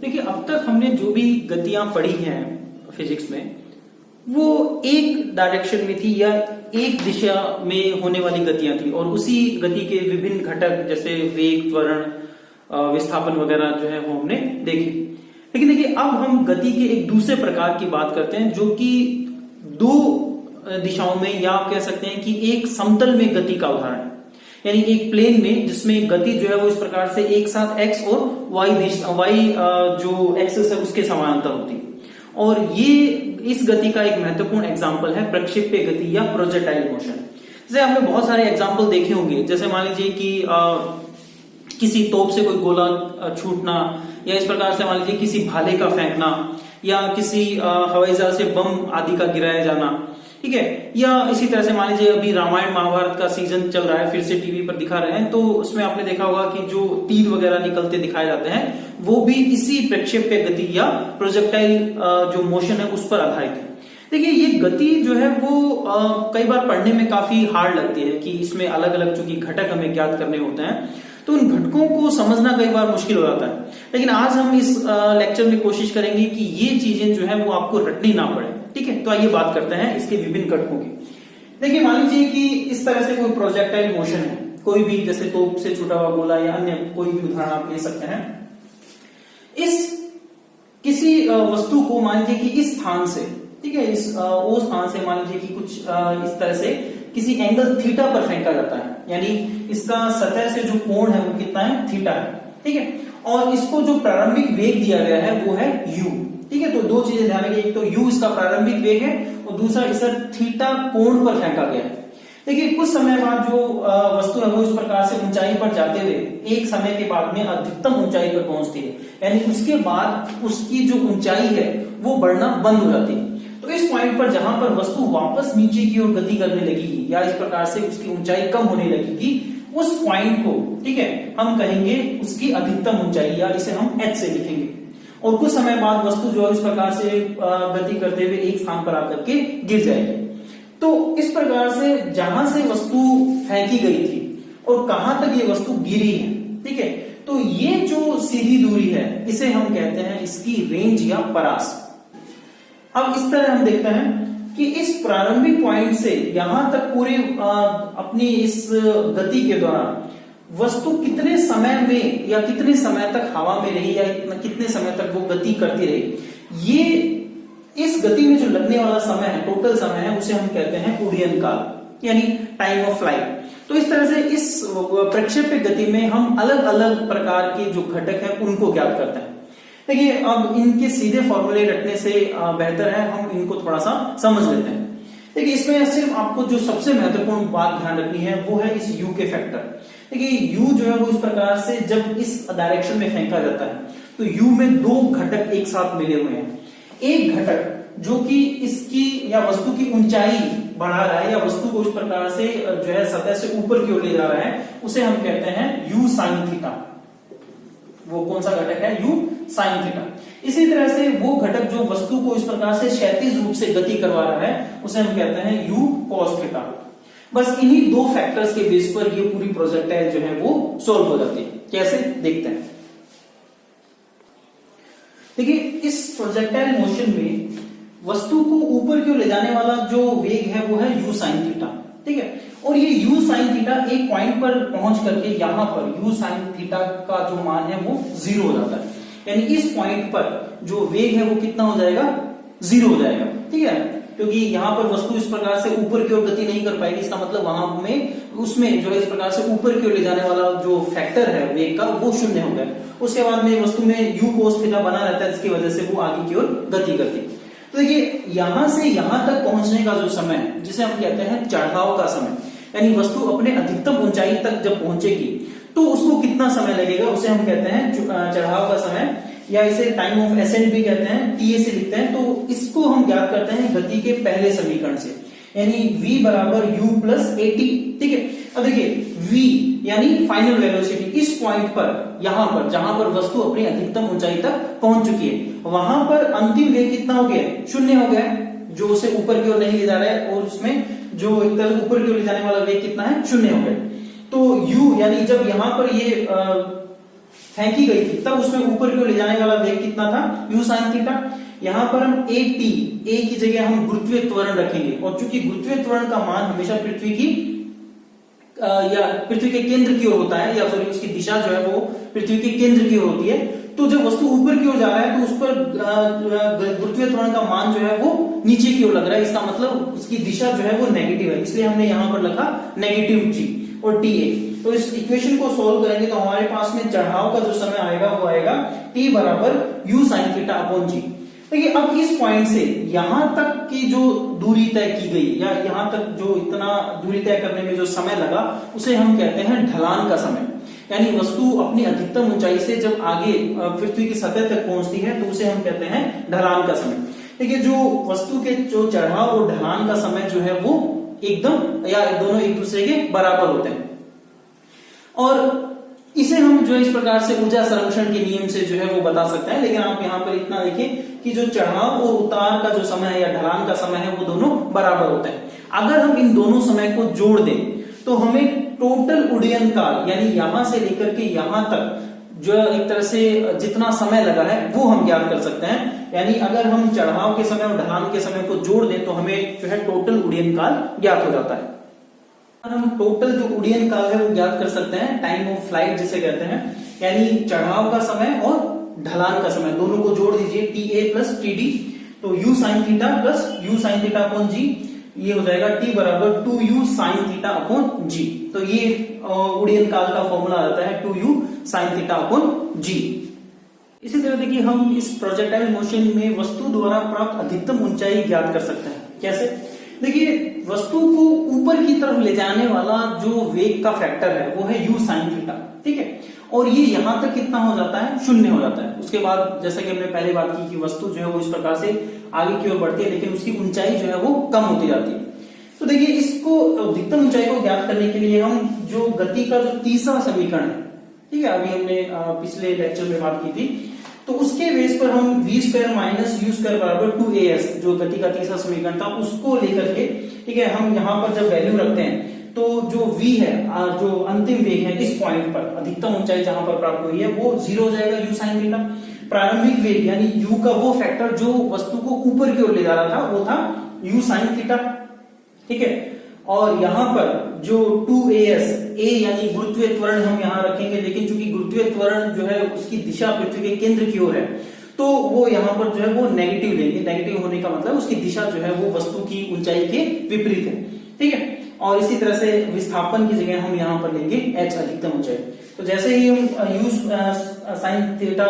देखिए, अब तक हमने जो भी गतियां पढ़ी हैं फिजिक्स में, वो एक डायरेक्शन में थी या एक दिशा में होने वाली गतियां थी, और उसी गति के विभिन्न घटक जैसे वेग, त्वरण, विस्थापन वगैरह जो है वो हमने देखे। लेकिन देखिए, अब हम गति के एक दूसरे प्रकार की बात करते हैं, जो कि दो दिशाओं में, या आप कह सकते हैं कि एक समतल में गति का उदाहरण है। यानी एक प्लेन में जिसमें गति जो है वो इस प्रकार से एक साथ एक्स और वाई जो एक्सिस है उसके समानांतर होती है। और ये इस गति का एक महत्वपूर्ण एग्जाम्पल है प्रक्षेप्य गति या प्रोजेक्टाइल मोशन। जैसे आपने बहुत सारे एग्जाम्पल देखे होंगे, जैसे मान लीजिए कि किसी तोप से कोई गोला छूटना, या इस प्रकार से मान लीजिए किसी भाले का फेंकना, या किसी हवाई जहाज से बम आदि का गिराया जाना, ठीक है। या इसी तरह से मान लीजिए अभी रामायण महाभारत का सीजन चल रहा है, फिर से टीवी पर दिखा रहे हैं, तो उसमें आपने देखा होगा कि जो तीर वगैरह निकलते दिखाए जाते हैं वो भी इसी प्रक्षेप्य गति या प्रोजेक्टाइल जो मोशन है उस पर आधारित है। देखिए, ये गति जो है वो कई बार पढ़ने में काफी हार्ड लगती है कि इसमें अलग अलग चूंकि घटक हमें ज्ञात करने होते हैं, तो उन घटकों को समझना कई बार मुश्किल हो जाता है। लेकिन आज हम इस लेक्चर में कोशिश करेंगे कि ये चीजें जो है वो आपको रटनी ना पड़े, ठीक है। तो आइए बात करते हैं इसके विभिन्न घटकों की। देखिए, मान लीजिए कि इस तरह से कोई प्रोजेक्टाइल मोशन है, कोई भी, जैसे तोप से छूटा हुआ गोला या अन्य कोई भी उदाहरण आप ले सकते हैं। इस किसी वस्तु को मान लीजिए कि इस स्थान से, ठीक है, इस वो स्थान से मान लीजिए कि कुछ इस तरह से किसी एंगल थीटा पर फेंका जाता है, यानी इसका सतह से जो कोण है वो कितना है, थीटा है, ठीक है। और इसको जो प्रारंभिक वेग दिया गया है वो है u, ठीक है। तो दो चीजें ध्यान रखिए, एक तो u इसका प्रारंभिक वेग है और दूसरा इसे थीटा कोण पर फेंका गया है। देखिए, कुछ समय बाद जो वस्तु है वो इस प्रकार से ऊंचाई पर जाते हुए एक समय के बाद में अधिकतम ऊंचाई पर पहुंचती है, यानी उसके बाद उसकी जो ऊंचाई है वो बढ़ना बंद हो जाती है। तो इस पॉइंट पर जहां पर वस्तु वापस नीचे की ओर गति करने लगेगी या इस प्रकार से उसकी ऊंचाई कम होने लगेगी, उस पॉइंट को, ठीक है, हम कहेंगे उसकी अधिकतम ऊंचाई, या इसे हम h से लिखेंगे। और कुछ समय बाद वस्तु जो है इस प्रकार से गति करते हुए एक स्थान पर आकर के गिर जाएगी। तो इस प्रकार से जहां से वस्तु फेंकी गई थी और कहां तक ये वस्तु गिरी है, ठीक है, तो ये जो सीधी दूरी है इसे हम कहते हैं इसकी रेंज या परास। अब इस तरह हम देखते हैं कि इस प्रारंभिक पॉइंट से यहां तक पूरे अपनी इस गति के दौरान वस्तु कितने समय में या कितने समय तक हवा में रही या कितने समय तक वो गति करती रही, ये इस गति में जो लगने वाला समय है, टोटल समय है, उसे हम कहते हैं उड्डयन काल, यानी टाइम ऑफ फ्लाइट। तो इस तरह से इस प्रक्षेप्य गति में हम अलग अलग प्रकार के जो घटक है उनको ज्ञात करते हैं। देखिए, अब इनके सीधे फॉर्मूले रखने से बेहतर है हम इनको थोड़ा सा समझ लेते हैं। देखिए, इसमें सिर्फ आपको जो सबसे महत्वपूर्ण बात ध्यान रखनी है वो है इस u के फैक्टर। देखिए, u जो है वो इस प्रकार से जब इस डायरेक्शन में फेंका जाता है तो u में दो घटक एक साथ मिले हुए हैं। एक घटक जो कि इसकी या वस्तु की ऊंचाई बढ़ा रहा है या वस्तु को इस प्रकार से जो है सतह से ऊपर की ओर ले जा रहा है, उसे हम कहते हैं u sin थीटा। वो कौन सा घटक है, u sin थीटा। इसी तरह से वो घटक जो वस्तु को इस प्रकार से क्षैतिज रूप से गति करवा रहा है उसे हम कहते हैं u cos थीटा। बस इन्हीं दो फैक्टर्स के बेस पर ये पूरी प्रोजेक्टाइल जो है वो सॉल्व हो जाती है। कैसे, देखते हैं। देखिए, इस प्रोजेक्टाइल मोशन में वस्तु को ऊपर की ओर ले जाने वाला जो वेग है वो है u sin थीटा, ठीक है। और ये u sin थीटा एक पॉइंट पर पहुंच करके यहाँ पर u sin थीटा का जो मान है वो 0 हो जाता है, यानी इस पॉइंट पर जो वेग है वो कितना हो जाएगा, 0 हो जाएगा, ठीक है। क्योंकि यहाँ पर वस्तु इस प्रकार से ऊपर की ओर गति नहीं कर पाएगी, इसका मतलब वहां में उसमें जो है इस प्रकार से ऊपर की ओर ले जाने वाला जो फैक्टर है वेग का वो 0 हो गया। उसके बाद में वस्तु में u cos थीटा बना रहता है, जिसकी वजह से वो आगे की ओर गति करती है। तो देखिए, यहां से यहां तक पहुंचने का जो समय है जिसे हम कहते हैं चढ़ाव का समय, यानी वस्तु अपने अधिकतम ऊंचाई तक जब पहुंचेगी तो उसको कितना समय लगेगा, उसे हम कहते हैं चढ़ाव का समय, या इसे टाइम ऑफ एसेंट भी कहते हैं, TA से लिखते हैं। तो इसको हम ज्ञात करते हैं गति के पहले समीकरण से, यानी v बराबर u प्लस AT, ठीक है। अब देखिए, v यानी फाइनल वेलोसिटी इस पॉइंट पर, यहां पर जहां पर वस्तु अपनी अधिकतम ऊंचाई तक पहुंच चुकी है, वहां पर अंतिम वेग कितना हो गया, 0 हो गया, जो उसे ऊपर की ओर नहीं ले जा रहा है, और उसमें जो एक तरफ ऊपर की ओर ले जाने वाला वेग कितना है, 0 हो गया। तो u यानी जब यहां पर ये फेंकी गई थी तब उसमें ऊपर की ओर ले जाने वाला वेग कितना था, u sin थीटा। यहाँ पर हम a की जगह हम गुरुत्वीय त्वरण रखेंगे, और चूंकि गुरुत्वीय त्वरण का मान हमेशा पृथ्वी की या पृथ्वी के केंद्र की ओर होता है, या सॉरी उसकी दिशा जो है वो पृथ्वी के केंद्र की ओर होती है, तो जब वस्तु ऊपर की ओर जा रहा है तो उस पर गुरुत्वीय त्वरण का मान जो है वो नीचे की ओर लग रहा है, इसका मतलब उसकी दिशा जो है वो नेगेटिव है, इसलिए हमने यहाँ पर लिखा नेगेटिव g और TA। तो इस इक्वेशन को सोल्व करेंगे तो हमारे पास में चढ़ाव का जो समय आएगा वो आएगा t बराबर u sin theta upon g। देखिए अब इस पॉइंट से यहां तक की जो दूरी तय की गई, या यहां तक जो इतना दूरी तय करने में जो समय लगा, उसे हम कहते हैं ढलान का समय। यानी वस्तु अपनी अधिकतम ऊंचाई से जब आगे पृथ्वी की सतह तक पहुंचती है तो उसे हम कहते हैं ढलान का समय। देखिए जो वस्तु के जो चढ़ाव और ढलान का समय जो है वो एकदम या दोनों एक दूसरे के बराबर होते हैं, और इसे हम जो इस प्रकार से ऊर्जा संरक्षण के नियम से जो है वो बता सकते हैं। लेकिन आप यहाँ पर इतना देखें कि जो चढ़ाव और उतार का जो समय है या ढलान का समय है वो दोनों बराबर होते हैं। अगर हम इन दोनों समय को जोड़ दें तो हमें टोटल उड्डयन काल, यानी यहां से लेकर के यहां तक जो एक तरह से जितना समय लगा है वो हम ज्ञात कर सकते हैं। यानी अगर हम चढ़ाव के समय और ढलान के समय को जोड़ दें तो हमें जो है टोटल उड्डयन काल ज्ञात हो जाता है। हम टोटल जो उड्डयन काल है वो ज्ञात कर सकते हैं, टाइम ऑफ फ्लाइट जिसे कहते हैं, यानी चढ़ाव का समय और ढलान का समय दोनों को जोड़ दीजिए, TA प्लस TD, तो u sin theta plus u sin theta upon g, ये हो जाएगा t बराबर 2u sin theta upon g। तो ये उड्डयन काल का फॉर्मूला आता है 2u sin theta upon g। इसी तरह देखिए हम इस प्रोजेक्टाइल मोशन में वस्तु द्वारा प्राप्त अधिकतम ऊंचाई ज्ञात कर सकते हैं। कैसे? देखिए वस्तु को ऊपर की तरफ ले जाने वाला जो वेग का फैक्टर है वो है u sin थीटा, ठीक है, और ये यहां तक कितना हो जाता है, शून्य हो जाता है। उसके बाद जैसा कि हमने पहले बात की कि वस्तु जो है वो इस प्रकार से आगे की ओर बढ़ती है, लेकिन उसकी ऊंचाई जो है वो कम होती जाती है। तो देखिए इसको अधिकतम ऊंचाई को ज्ञात करने के लिए हम जो गति का जो तीसरा समीकरण है, ठीक है, अभी हमने पिछले लेक्चर में बात की थी, तो उसके बेस पर हम v square minus u square बराबर 2as जो गति का तीसरा समीकरण था उसको लेकर के, ठीक है, हम यहाँ पर जब वैल्यू रखते हैं तो जो v है, जो अंतिम वेग है इस पॉइंट पर, अधिकतम ऊंचाई जहां पर प्राप्त हुई है वो 0 हो जाएगा u sin थीटा। प्रारंभिक वेग यानी u का वो फैक्टर जो वस्तु को ऊपर की ओर ले जा रहा था वो था u sin थीटा, ठीक है, और यहाँ पर जो 2as a यानी गुरुत्वीय त्वरण हम यहाँ रखेंगे, लेकिन चूंकि गुरुत्वीय त्वरण जो है उसकी दिशा पृथ्वी के केंद्र की ओर है तो वो यहाँ पर जो है वो नेगेटिव लेंगे। नेगेटिव होने का मतलब उसकी दिशा जो है वो वस्तु की ऊंचाई के विपरीत है, ठीक है, और इसी तरह से विस्थापन की जगह हम यहाँ पर लेंगे h अधिकतम ऊंचाई। तो जैसे ही हम u sin थीटा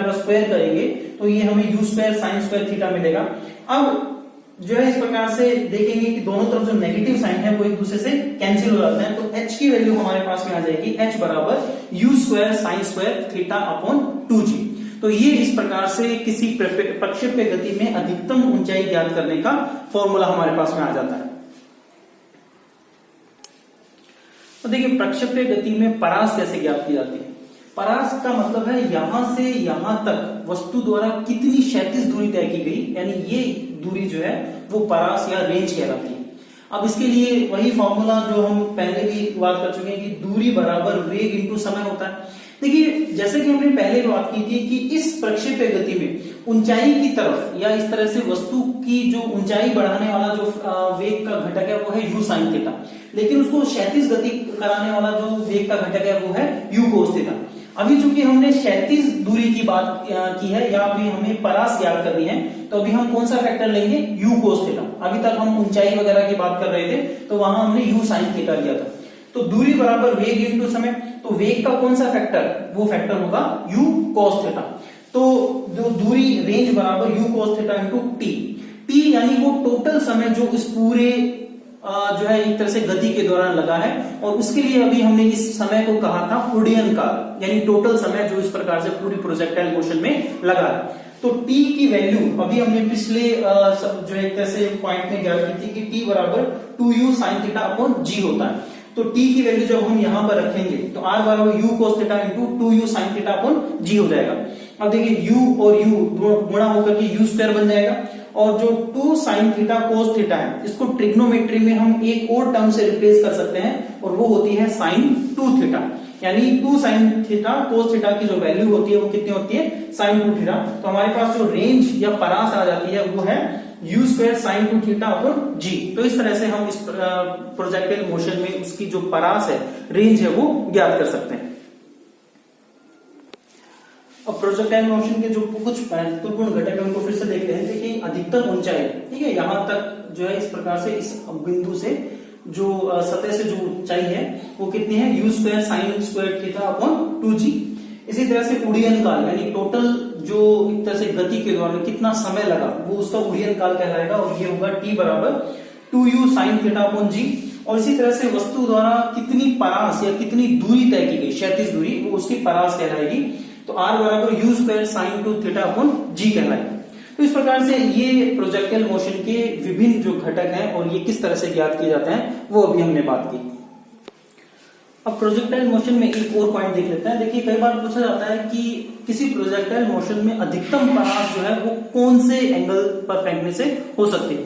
का स्क्वायर करेंगे तो ये हमें u square sin square theta मिलेगा। अब जो है इस प्रकार से देखेंगे कि दोनों तरफ जो नेगेटिव साइन है वो एक दूसरे से कैंसिल हो जाते हैं, तो h की वैल्यू हमारे पास में आ जाएगी h बराबर u square sine square theta upon 2g। तो ये इस प्रकार से किसी प्रक्षेप्य गति में अधिकतम ऊंचाई ज्ञात करने का फॉर्मूला हमारे पास में आ जाता है। तो देखिए प्रक्षेप्य गति में परास कैसे ज्ञात की जाती है। परास का मतलब है यहां से यहां तक वस्तु द्वारा कितनी क्षैतिज दूरी तय की गई, यानी ये दूरी जो है वो परास या रेंज कहलाती है। अब इसके लिए वही फॉर्मूला जो हम पहले भी बात कर चुके हैं कि दूरी बराबर वेग इंटू समय होता है। देखिए जैसे कि हमने पहले बात की थी कि इस प्रक्षेप्य गति में ऊंचाई की तरफ या इस तरह से वस्तु की जो ऊंचाई बढ़ाने वाला जो वेग का घटक है वो है u sin थीटा, लेकिन उसको क्षैतिज गति कराने वाला जो वेग का घटक है वो है u cos थीटा। अभी चूंकि हमने क्षैतिज दूरी की बात की है या अभी हमें परास ज्ञात करनी है, तो अभी हम कौन सा फैक्टर लेंगे, u cos थीटा। अभी तक हम ऊंचाई वगैरह की बात कर रहे थे तो वहां हमने u sin थीटा लिया था। तो दूरी बराबर वेग इंटू समय, तो वेग का कौन सा फैक्टर, वो फैक्टर होगा u cos थीटा। तो जो दूरी रेंज बराबर u cos theta into t यानी वो टोटल समय जो इस पूरे जो है एक तरह से गति के दौरान लगा है, और उसके लिए अभी हमने इस समय को कहा था उड्डयन काल, यानी टोटल समय जो इस प्रकार से पूरी प्रोजेक्टाइल मोशन में लगा है। तो t की वैल्यू अभी हमने पिछले जो एक तरह से पॉइंट में ज्ञात की थी कि t बराबर 2u sin theta upon g होता है। तो t की वैल्यू जब हम यहां पर रखेंगे तो r बराबर u cos theta into 2u sin theta upon g हो जाएगा। अब देखिए u और u गुणा होकर के u स्क्वायर बन जाएगा, और जो 2 sin थीटा cos थीटा है इसको ट्रिग्नोमेट्री में हम एक और टर्म से रिप्लेस कर सकते हैं और वो होती है sin 2 थीटा। यानी 2 sin थीटा cos थीटा की जो वैल्यू होती है वो कितनी होती है sin 2 थीटा। तो हमारे पास जो रेंज या परास आ जाती है वो है u square sin 2 theta upon g। तो इस तरह से हम इस प्रोजेक्टाइल मोशन में उसकी जो परास है, रेंज है, वो ज्ञात कर सकते हैं। अब प्रोजेक्टाइल मोशन के जो कुछ महत्वपूर्ण घटक है उनको फिर से देख लेते हैं। देखिए अधिकतम ऊंचाई, ठीक है, यहां तक जो है इस प्रकार से इस बिंदु से जो सतह से जो ऊंचाई है वो कितनी है u square sine square theta upon 2g। इसी तरह से उड़ीयन काल यानी टोटल जो एक तरह से गति के दौरान कितना समय लगा वो उसका उड़ीयन काल कहलाएगा और ये होगा t बराबर 2u sine theta upon g। और इसी तरह से वस्तु द्वारा कितनी परास या कितनी दूरी तय की गई, क्षैतिज दूरी, वो उसकी परास कहलाएगी। तो r बराबर u square sine 2 theta upon g कहलाएगा। तो इस प्रकार से ये प्रोजेक्टाइल मोशन के विभिन्न जो घटक हैं और ये किस तरह से ज्ञात किए जाते हैं वो अभी हमने बात की। अब प्रोजेक्टाइल मोशन में एक और पॉइंट देख लेते हैं। देखिए कई बार पूछा जाता है कि किसी प्रोजेक्टाइल मोशन में अधिकतम परास जो है वो कौन से एंगल पर फेंकने से हो सकती है।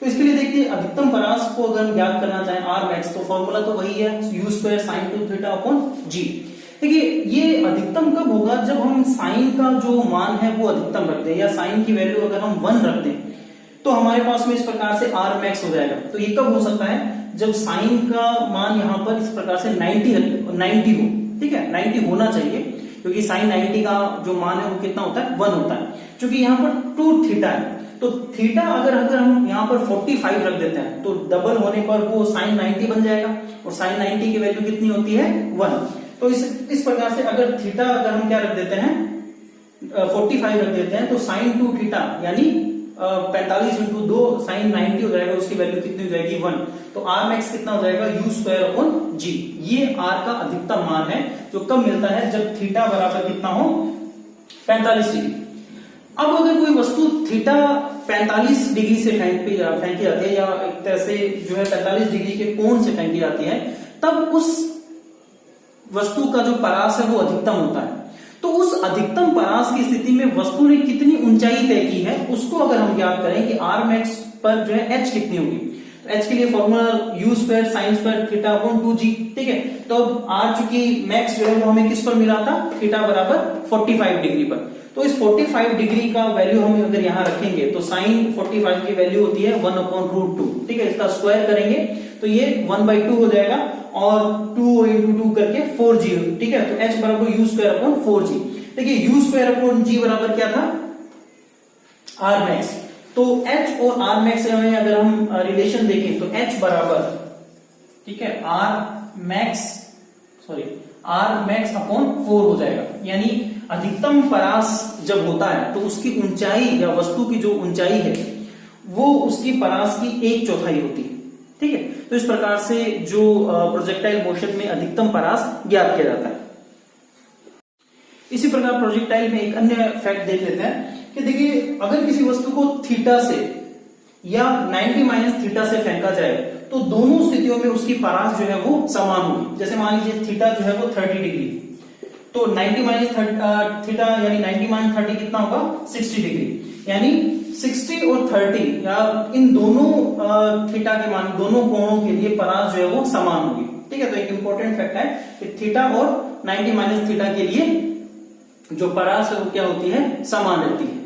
तो इसके लिए देखिए अधिकतम परास को अगर हम ज्ञात करना चाहें r मैक्स, तो फॉर्मूला तो वही है u square sine 2 theta upon g। देखिए ये अधिकतम कब होगा, जब हम साइन का जो मान है वो अधिकतम रखते हैं या साइन की वैल्यू अगर हम 1 रखते हैं तो हमारे पास में इस प्रकार से r मैक्स हो जाएगा। तो ये कब हो सकता है, जब साइन का मान यहाँ पर इस प्रकार से 90 हो, ठीक है, 90 होना चाहिए, क्योंकि साइन 90 का जो मान है वो कितना होता है 1 होता है। क्योंकि यहाँ पर 2 थीटा है तो थीटा अगर हम यहाँ पर 45 रख देते हैं तो डबल होने पर वो साइन 90 बन जाएगा और साइन 90 की वैल्यू कितनी होती है 1। तो इस प्रकार से अगर थीटा अगर हम क्या रख देते हैं 45 रख देते हैं तो साइन 2 थीटा यानी 45 इंटू 2 साइन 90 हो जाएगा, उसकी वैल्यू कितनी हो जाएगी 1। तो r मैक्स कितना हो जाएगा u स्क्वायर अपॉन g। ये r का अधिकतम मान है जो कब मिलता है, जब थीटा बराबर कितना हो 45 डिग्री। अब अगर कोई वस्तु थीटा 45 डिग्री से फेंकी जाती है या एक तरह से जो है 45 डिग्री के कोण से फेंकी जाती है, तब उस वस्तु का जो परास है वो अधिकतम होता है। तो उस अधिकतम परास की स्थिति में वस्तु ने कितनी ऊंचाई तय की है उसको अगर हम ज्ञात करें कि r मैक्स पर जो है h कितनी होगी, तो h के लिए formula u square sine square theta upon 2g, ठीक है। तो अब r चूंकि मैक्स जो है वो हमें किस पर मिला था, थीटा बराबर 45 डिग्री पर। तो इस 45 डिग्री का वैल्यू हम अगर यहाँ रखेंगे तो साइन 45 की वैल्यू होती है 1 अपॉन रूट 2, ठीक है। इसका स्क्वायर करेंगे तो ये 1/2 हो जाएगा और 2 इंटू 2 करके 4g, ठीक है। तो h बराबर u स्क्वायर अपॉन 4g। देखिए u स्क्वायर अपॉन g बराबर क्या था, r मैक्स। तो h और r मैक्स में अगर हम रिलेशन देखें तो h बराबर, ठीक है, r मैक्स अपॉन 4 हो जाएगा। यानी अधिकतम परास जब होता है तो उसकी ऊंचाई या वस्तु की जो ऊंचाई है वो उसकी परास की 1/4 होती है, ठीक है। तो इस प्रकार से जो प्रोजेक्टाइल मोशन में अधिकतम परास ज्ञात किया जाता है। इसी प्रकार प्रोजेक्टाइल में एक अन्य फैक्ट देख लेते हैं कि देखिए अगर किसी वस्तु को थीटा से या 90 माइनस थीटा से फेंका जाए तो दोनों स्थितियों में उसकी परास जो है वो समान होगी। जैसे मान लीजिए थीटा जो है वो 30 डिग्री, तो 90 माइनस थीटा यानी 90 माइनस 30 कितना होगा 60 डिग्री। यानी 60 और 30 या इन दोनों थीटा के मान, दोनों कोणों के लिए परास जो है वो समान होगी, ठीक है। तो एक इंपॉर्टेंट फैक्ट है कि थीटा और 90 माइनस थीटा के लिए जो परास है वो क्या होती है, समान रहती है।